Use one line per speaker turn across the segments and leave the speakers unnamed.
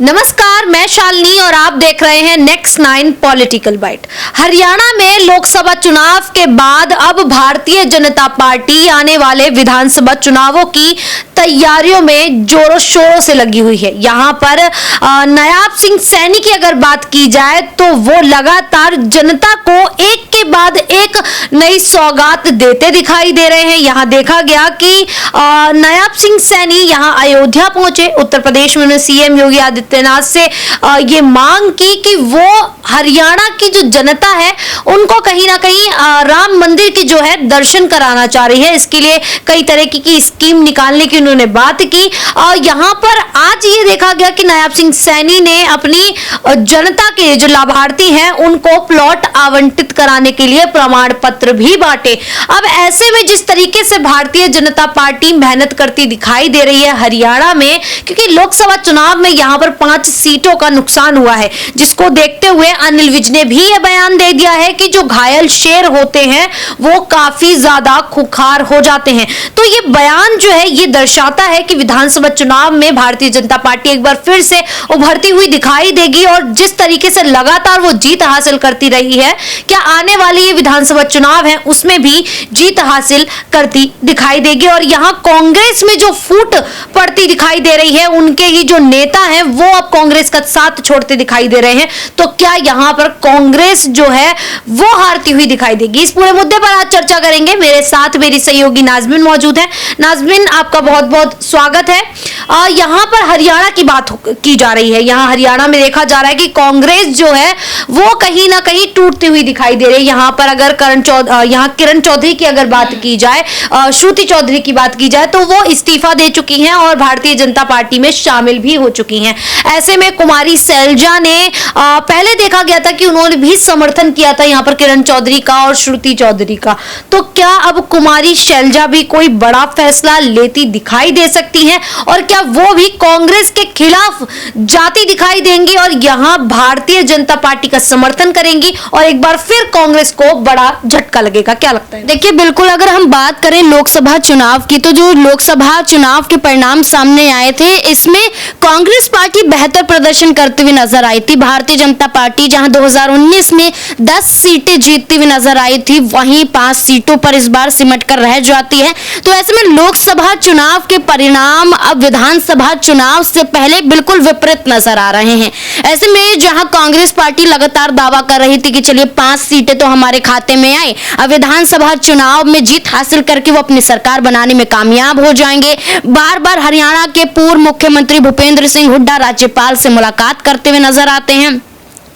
नमस्कार, मैं शालिनी और आप देख रहे हैं नेक्स्ट 9 पॉलिटिकल बाइट। हरियाणा में लोकसभा चुनाव के बाद अब भारतीय जनता पार्टी आने वाले विधानसभा चुनावों की तैयारियों में जोरों शोरों से लगी हुई है। यहाँ पर नायाब सिंह सैनी की अगर बात की जाए तो वो लगातार जनता को एक के बाद एक नई सौगात देते दिखाई दे रहे हैं। यहाँ देखा गया कि नायाब सिंह सैनी यहाँ अयोध्या पहुंचे। उत्तर प्रदेश में उन्होंने सीएम योगी आदित्यनाथ से ये मांग की कि वो हरियाणा की जो जनता है उनको कहीं ना कहीं राम मंदिर की जो है दर्शन कराना चाह रही है। इसके लिए कई तरह की स्कीम निकालने की उन्होंने बात की। और यहाँ पर आज ये देखा गया कि नायाब सिंह सैनी ने अपनी जनता के जो लाभार्थी हैं उनको प्लॉट आवंटित कराने के लिए प्रमाण पत्र भी बांटे। अब ऐसे में जिस तरीके से भारतीय जनता पार्टी मेहनत करती दिखाई दे रही है हरियाणा में, क्योंकि लोकसभा चुनाव में यहाँ पर 5 सीटों का नुकसान हुआ है, जिसको देखते हुए अनिल विज ने भी यह बयान दे दिया है कि जो घायल शेर होते हैं वो काफी ज्यादा खुखार हो जाते हैं। तो ये बयान जो है ये दर्शाता है कि विधानसभा चुनाव में भारतीय जनता पार्टी एक बार फिर से उभरती हुई दिखाई देगी और जिस तरीके से लगातार वो जीत हासिल करती रही है, क्या आने वाले ये विधानसभा चुनाव है उसमें भी जीत हासिल करती दिखाई देगी। और यहाँ कांग्रेस में जो फूट पड़ती दिखाई दे रही है, उनके ही जो नेता हैं वो अब कांग्रेस का साथ छोड़ते दिखाई दे रहे हैं। तो क्या यहाँ पर कांग्रेस जो है वो हारती हुई दिखाई देगी? इस पूरे मुद्दे पर आज चर्चा करेंगे। मेरे साथ मेरी सहयोगी नाजमिन मौजूद है। नाजमिन, आपका बहुत बहुत स्वागत है। यहाँ पर हरियाणा की बात की जा रही है। यहाँ हरियाणा में देखा जा रहा है कि कांग्रेस जो है वो कहीं ना कहीं टूटती हुई दिखाई दे रही है। यहाँ पर अगर किरण चौधरी की अगर बात की जाए, श्रुति चौधरी की बात की जाए, तो वो इस्तीफा दे चुकी हैं और भारतीय जनता पार्टी में शामिल भी हो चुकी हैं। ऐसे में कुमारी सैलजा ने पहले देखा गया था कि उन्होंने भी समर्थन किया था यहाँ पर किरण चौधरी का और श्रुति चौधरी का। तो क्या अब कुमारी सैलजा भी कोई बड़ा फैसला लेती दिखाई दे सकती हैं और क्या वो भी कांग्रेस के खिलाफ जाती दिखाई देंगी और यहाँ भारतीय जनता पार्टी का समर्थन करेंगी और एक बार फिर कांग्रेस को बड़ा झटका लगेगा? क्या लगता है?
देखिए, बिल्कुल अगर हम बात करें लोकसभा चुनाव की, तो जो लोकसभा चुनाव के परिणाम सामने आए थे इसमें कांग्रेस पार्टी बेहतर प्रदर्शन करती हुई नजर आई थी। भारतीय जनता पार्टी जहां 2019 में 10 सीटें जीतती हुई नजर आई थी, वहीं 5 सीटों पर इस बार सिमट कर रह जाती है। तो ऐसे में लोकसभा चुनाव के परिणाम अब विधानसभा चुनाव से पहले बिल्कुल विपरीत नजर आ रहे हैं। ऐसे में जहां कांग्रेस पार्टी लगातार दावा कर रही थी कि चलिए 5 सीटें तो हमारे खाते में आई, अब विधानसभा चुनाव में जीत हासिल करके वो अपनी सरकार बनाने में कामयाब हो जाएंगे। बार बार हरियाणा के पूर्व मुख्यमंत्री भूपेंद्र सिंह हुड्डा राज्यपाल से मुलाकात करते हुए नजर आते हैं।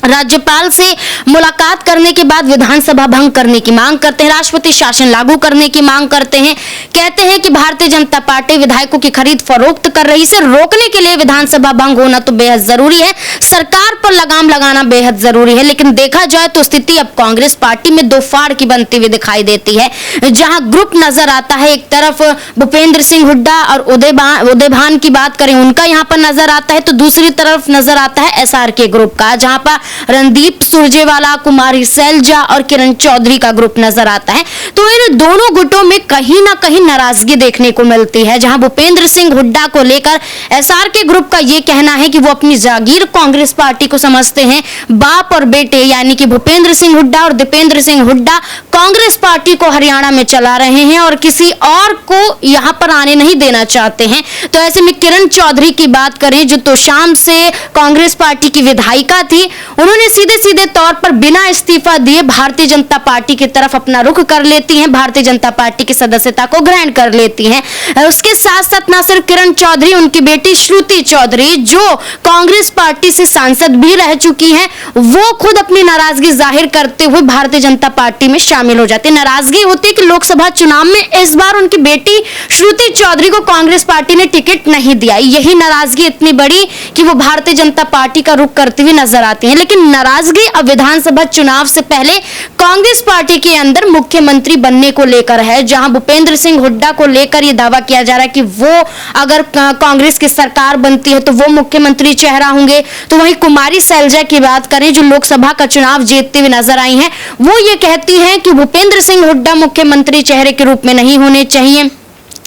राज्यपाल से मुलाकात करने के बाद विधानसभा भंग करने की मांग करते हैं, राष्ट्रपति शासन लागू करने की मांग करते हैं। कहते हैं कि भारतीय जनता पार्टी विधायकों की खरीद फरोख्त कर रही, इसे रोकने के लिए विधानसभा भंग होना तो बेहद जरूरी है, सरकार पर लगाम लगाना बेहद जरूरी है। लेकिन देखा जाए तो स्थिति अब कांग्रेस पार्टी में दो फाड़ की बनती हुई दिखाई देती है, जहां ग्रुप नजर आता है। एक तरफ भूपेंद्र सिंह हुड्डा और उदय भान की बात करें, उनका यहाँ पर नजर आता है, तो दूसरी तरफ नजर आता है SRK ग्रुप का, जहां पर रणदीप सुरजेवाला, कुमारी सैलजा और किरण चौधरी का ग्रुप नजर आता है। तो इन दोनों गुटों में कहीं ना कहीं नाराजगी देखने को मिलती है, जहां भूपेंद्र सिंह हुड्डा को लेकर SRK ग्रुप का यह कहना है कि वो अपनी जागीर कांग्रेस पार्टी को समझते हैं। बाप और बेटे यानी कि भूपेंद्र सिंह हुड्डा और दीपेंद्र सिंह हुड्डा कांग्रेस पार्टी को हरियाणा में चला रहे हैं और किसी और को यहां पर आने नहीं देना चाहते हैं। तो ऐसे में किरण चौधरी की बात करें, जो तोशाम से कांग्रेस पार्टी की विधायिका थी, उन्होंने सीधे सीधे तौर पर बिना इस्तीफा दिए भारतीय जनता पार्टी की तरफ अपना रुख कर लेती हैं, भारतीय जनता पार्टी की सदस्यता को ग्रहण कर लेती हैं। उसके साथ साथ न सिर्फ किरण चौधरी, उनकी बेटी श्रुति चौधरी जो कांग्रेस पार्टी से सांसद भी रह चुकी हैं, वो खुद अपनी नाराजगी जाहिर करते हुए भारतीय जनता पार्टी में शामिल हो जाती है। नाराजगी होती है कि लोकसभा चुनाव में इस बार उनकी बेटी श्रुति चौधरी को कांग्रेस पार्टी ने टिकट नहीं दिया। यही नाराजगी इतनी बड़ी कि वो भारतीय जनता पार्टी का रुख करती हुई नजर आती है। लेकिन नाराजगी अब विधानसभा चुनाव से पहले कांग्रेस पार्टी के अंदर मुख्यमंत्री बनने को लेकर है, जहां भूपेंद्र सिंह हुड्डा को लेकर यह दावा किया जा रहा है कि वो अगर कांग्रेस की सरकार बनती है तो वो मुख्यमंत्री चेहरा होंगे। तो वहीं कुमारी सैलजा की बात करें, जो लोकसभा का चुनाव जीतते हुए नजर आई हैं, वो ये कहती हैं कि भूपेंद्र सिंह हुड्डा मुख्यमंत्री चेहरे के रूप में नहीं होने चाहिए।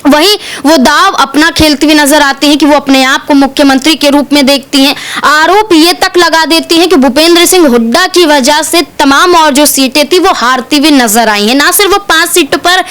वहीं वो दाव अपना खेलती हुई नजर आती हैं कि वो अपने आप को मुख्यमंत्री के रूप में देखती हैं। आरोप ये तक लगा देती हैं कि भूपेंद्र सिंह हुड्डा की वजह से तमाम और जो सीटें थी वो हारती हुई नजर आई हैं। ना सिर्फ वो 5 सीटों पर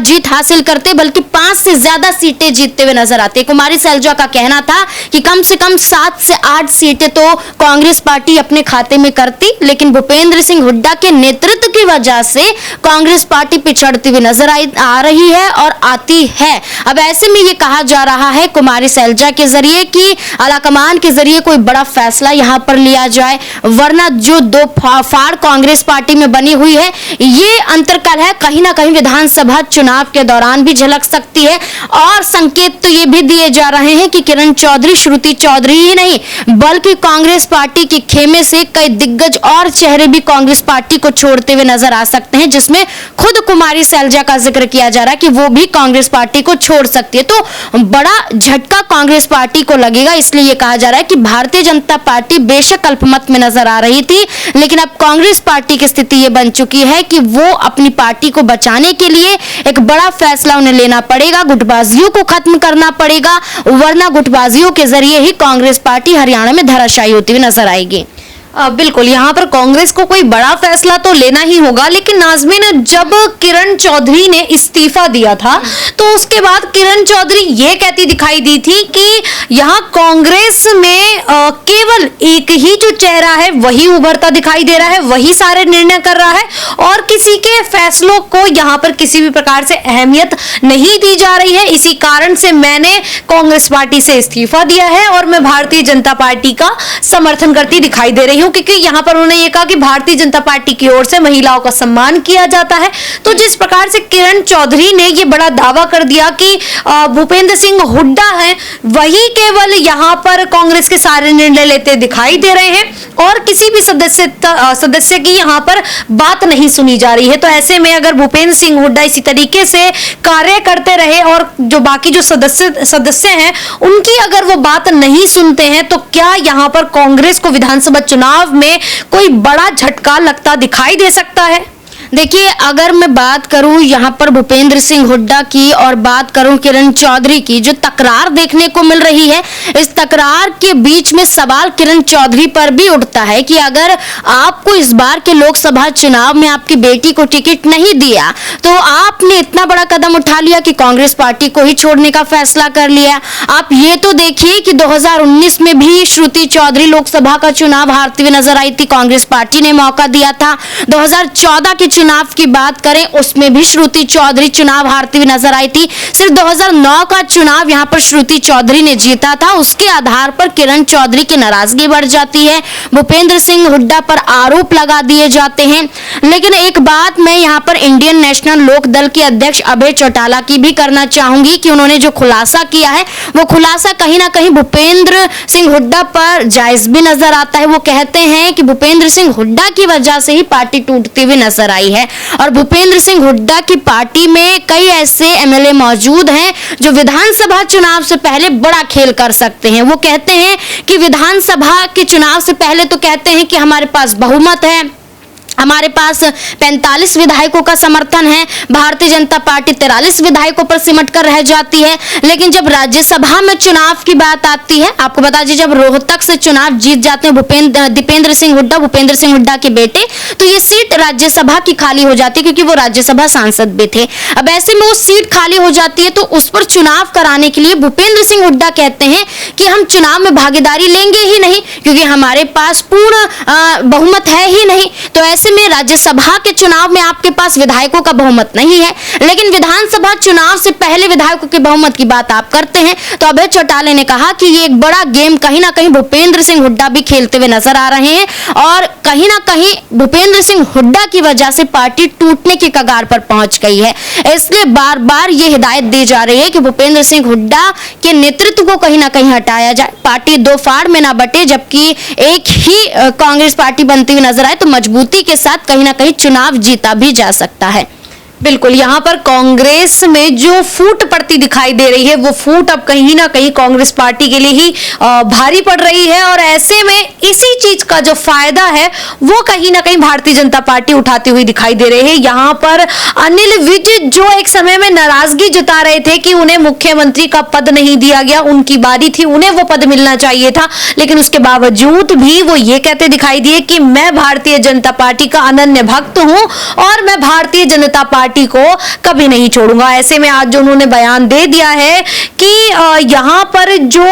जीत हासिल करते बल्कि 5 से ज्यादा सीटें जीतते हुए नजर आते। कुमारी सैलजा का कहना था कि कम से कम 7 से 8 सीटें तो कांग्रेस पार्टी अपने खाते में करती, लेकिन भूपेंद्र सिंह हुड्डा के नेतृत्व की वजह से कांग्रेस पार्टी पिछड़ती हुई नजर आ रही है और आती है। अब ऐसे में ये कहा जा रहा है कुमारी सैलजा के जरिए कि आलाकमान के जरिए कोई बड़ा फैसला यहाँ पर लिया जाए, वरना जो दो फाड़ कांग्रेस पार्टी में बनी हुई है ये अंतरकल है कहीं ना कहीं विधानसभा चुनाव के दौरान भी झलक सकती है। और संकेत तो ये भी दिए जा रहे हैं कि किरण चौधरी, श्रुति चौधरी ही नहीं बल्कि कांग्रेस पार्टी के खेमे से कई दिग्गज और चेहरे भी कांग्रेस पार्टी को छोड़ते हुए नजर आ सकते हैं, जिसमें खुद कुमारी सैलजा का जिक्र किया जा रहा है कि वो भी कांग्रेस पार्टी को छोड़ सकती है। तो बड़ा झटका कांग्रेस पार्टी को लगेगा, इसलिए ये कहा जा रहा है कि भारतीय जनता पार्टी बेशक अल्पमत में नजर आ रही थी, लेकिन अब कांग्रेस पार्टी की स्थिति ये बन चुकी है कि वो अपनी पार्टी को बचाने के लिए एक बड़ा फैसला उन्हें लेना पड़ेगा, गुटबाजियों को खत्म करना पड़ेगा, वरना गुटबाजियों के जरिए ही कांग्रेस पार्टी हरियाणा में धराशायी होती हुई नजर आएगी।
बिल्कुल, यहाँ पर कांग्रेस को कोई बड़ा फैसला तो लेना ही होगा, लेकिन नाज़मीन, जब किरण चौधरी ने इस्तीफा दिया था तो उसके बाद किरण चौधरी ये कहती दिखाई दी थी कि यहाँ कांग्रेस में केवल एक ही जो चेहरा है वही उभरता दिखाई दे रहा है, वही सारे निर्णय कर रहा है और किसी के फैसलों को यहाँ पर किसी भी प्रकार से अहमियत नहीं दी जा रही है। इसी कारण से मैंने कांग्रेस पार्टी से इस्तीफा दिया है और मैं भारतीय जनता पार्टी का समर्थन करती दिखाई दे रही हूँ, क्योंकि यहाँ पर उन्होंने ये कहा कि भारतीय जनता पार्टी की ओर से महिलाओं का सम्मान किया जाता है। तो जिस प्रकार से किरण चौधरी ने ये बड़ा दावा कर दिया कि भूपेंद्र सिंह हुड्डा हैं, वही केवल यहाँ पर कांग्रेस के सारे निर्णय लेते दिखाई दे रहे हैं और किसी भी सदस्य की यहाँ पर बात नहीं सुनी जा रही है। तो ऐसे में अगर भूपेंद्र सिंह हुड्डा इसी तरीके से कार्य करते रहे और जो बाकी जो सदस्य हैं उनकी अगर वो बात नहीं सुनते हैं, तो क्या यहाँ पर कांग्रेस को विधानसभा चुनाव में कोई बड़ा झटका लगता दिखाई दे सकता है?
देखिए, अगर मैं बात करूं यहाँ पर भूपेंद्र सिंह हुड्डा की और बात करूं किरण चौधरी की, जो तकरार देखने को मिल रही है, इस तकरार के बीच में सवाल किरण चौधरी पर भी उठता है कि अगर आपको इस बार के लोकसभा चुनाव में आपकी बेटी को टिकट नहीं दिया तो आपने इतना बड़ा कदम उठा लिया कि कांग्रेस पार्टी को ही छोड़ने का फैसला कर लिया। आप ये तो देखिए कि 2019 में भी श्रुति चौधरी लोकसभा का चुनाव हारती हुई नजर आई थी, कांग्रेस पार्टी ने मौका दिया था। 2014 के चुनाव की बात करें उसमें भी श्रुति चौधरी चुनाव हारती हुई नजर आई थी। सिर्फ 2009 का चुनाव यहां पर श्रुति चौधरी ने जीता था, उसके आधार पर किरण चौधरी की नाराजगी बढ़ जाती है, भूपेंद्र सिंह हुड्डा पर आरोप लगा दिए जाते हैं। लेकिन एक बात मैं यहां पर इंडियन नेशनल लोक दल के अध्यक्ष अभय चौटाला की भी करना चाहूंगी कि उन्होंने जो खुलासा किया है वो खुलासा कहीं ना कहीं भूपेंद्र सिंह हुड्डा पर जायज भी नजर आता है। वो कहते हैं कि भूपेंद्र सिंह हुड्डा की वजह से ही पार्टी टूटती हुई नजर आई है और भूपेंद्र सिंह हुड्डा की पार्टी में कई ऐसे एमएलए मौजूद हैं जो विधानसभा चुनाव से पहले बड़ा खेल कर सकते हैं। वो कहते हैं कि विधानसभा के चुनाव से पहले तो कहते हैं कि हमारे पास बहुमत है, हमारे पास 45 विधायकों का समर्थन है, भारतीय जनता पार्टी 43 विधायकों पर सिमट कर रह जाती है। लेकिन जब राज्यसभा में चुनाव की बात आती है, आपको बता दीजिए जब रोहतक से चुनाव जीत जाते हैं दीपेंद्र सिंह हुड्डा के बेटे, तो ये सीट राज्यसभा की खाली हो जाती है क्योंकि वो राज्यसभा सांसद भी थे। अब ऐसे में वो सीट खाली हो जाती है तो उस पर चुनाव कराने के लिए भूपेंद्र सिंह हुड्डा कहते हैं कि हम चुनाव में भागीदारी लेंगे ही नहीं क्योंकि हमारे पास पूर्ण बहुमत है ही नहीं। तो ऐसे में राज्यसभा के चुनाव में आपके पास विधायकों का बहुमत नहीं है, लेकिन विधानसभा चुनाव से पहले विधायकों के बहुमत की बात आप करते हैं। तो अभय चौटाला ने कहा कि ये एक बड़ा गेम कहीं ना कहीं भूपेंद्र सिंह हुड्डा भी खेलते हुए नजर आ रहे हैं और कहीं ना कहीं भूपेंद्र सिंह हुड्डा की वजह से पार्टी टूटने की कगार पर पहुंच गई है। इसलिए बार बार ये हिदायत दी जा रही है कि भूपेंद्र सिंह हुड्डा के नेतृत्व को कहीं ना कहीं हटाया जाए, पार्टी दो फाड़ में ना बटे, जबकि एक ही कांग्रेस पार्टी बनती हुई नजर आए तो मजबूती के साथ कहीं ना कहीं चुनाव जीता भी जा सकता है।
बिल्कुल, यहाँ पर कांग्रेस में जो फूट पड़ती दिखाई दे रही है वो फूट अब कहीं ना कहीं कांग्रेस पार्टी के लिए ही भारी पड़ रही है, और ऐसे में इसी चीज का जो फायदा है वो कहीं ना कहीं भारतीय जनता पार्टी उठाती हुई दिखाई दे रही है। यहाँ पर अनिल विज जो एक समय में नाराजगी जता रहे थे कि उन्हें मुख्यमंत्री का पद नहीं दिया गया, उनकी बारी थी, उन्हें वो पद मिलना चाहिए था, लेकिन उसके बावजूद भी वो ये कहते दिखाई दिए कि मैं भारतीय जनता पार्टी का अनन्य भक्त हूं और मैं भारतीय जनता पार्टी को कभी नहीं छोड़ूंगा। ऐसे में आज जो उन्होंने बयान दे दिया है कि यहाँ पर जो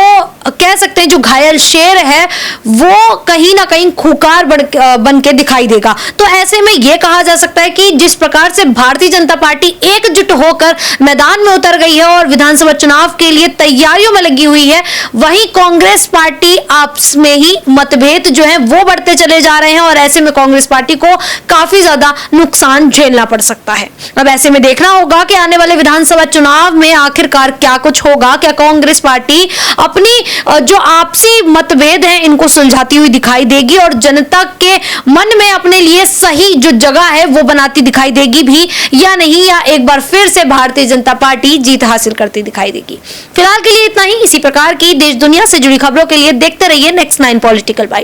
कह सकते हैं जो घायल शेर है वो कहीं ना कहीं खूंखार बन के दिखाई देगा। तो ऐसे में यह कहा जा सकता है कि जिस प्रकार से भारतीय जनता पार्टी एकजुट होकर मैदान में उतर गई है और विधानसभा चुनाव के लिए तैयारियों में लगी हुई है, वहीं कांग्रेस पार्टी आपस में ही मतभेद जो है वो बढ़ते चले जा रहे हैं, और ऐसे में कांग्रेस पार्टी को काफी ज्यादा नुकसान झेलना पड़ सकता है। अब ऐसे में देखना होगा कि आने वाले विधानसभा चुनाव में आखिरकार क्या कुछ होगा। क्या कांग्रेस पार्टी अपनी जो आपसी मतभेद हैं इनको सुलझाती हुई दिखाई देगी और जनता के मन में अपने लिए सही जो जगह है वो बनाती दिखाई देगी भी या नहीं, या एक बार फिर से भारतीय जनता पार्टी जीत हासिल करती दिखाई देगी। फिलहाल के लिए इतना ही। इसी प्रकार की देश दुनिया से जुड़ी खबरों के लिए देखते रहिए नेक्स्ट 9 पॉलिटिकल बाइट।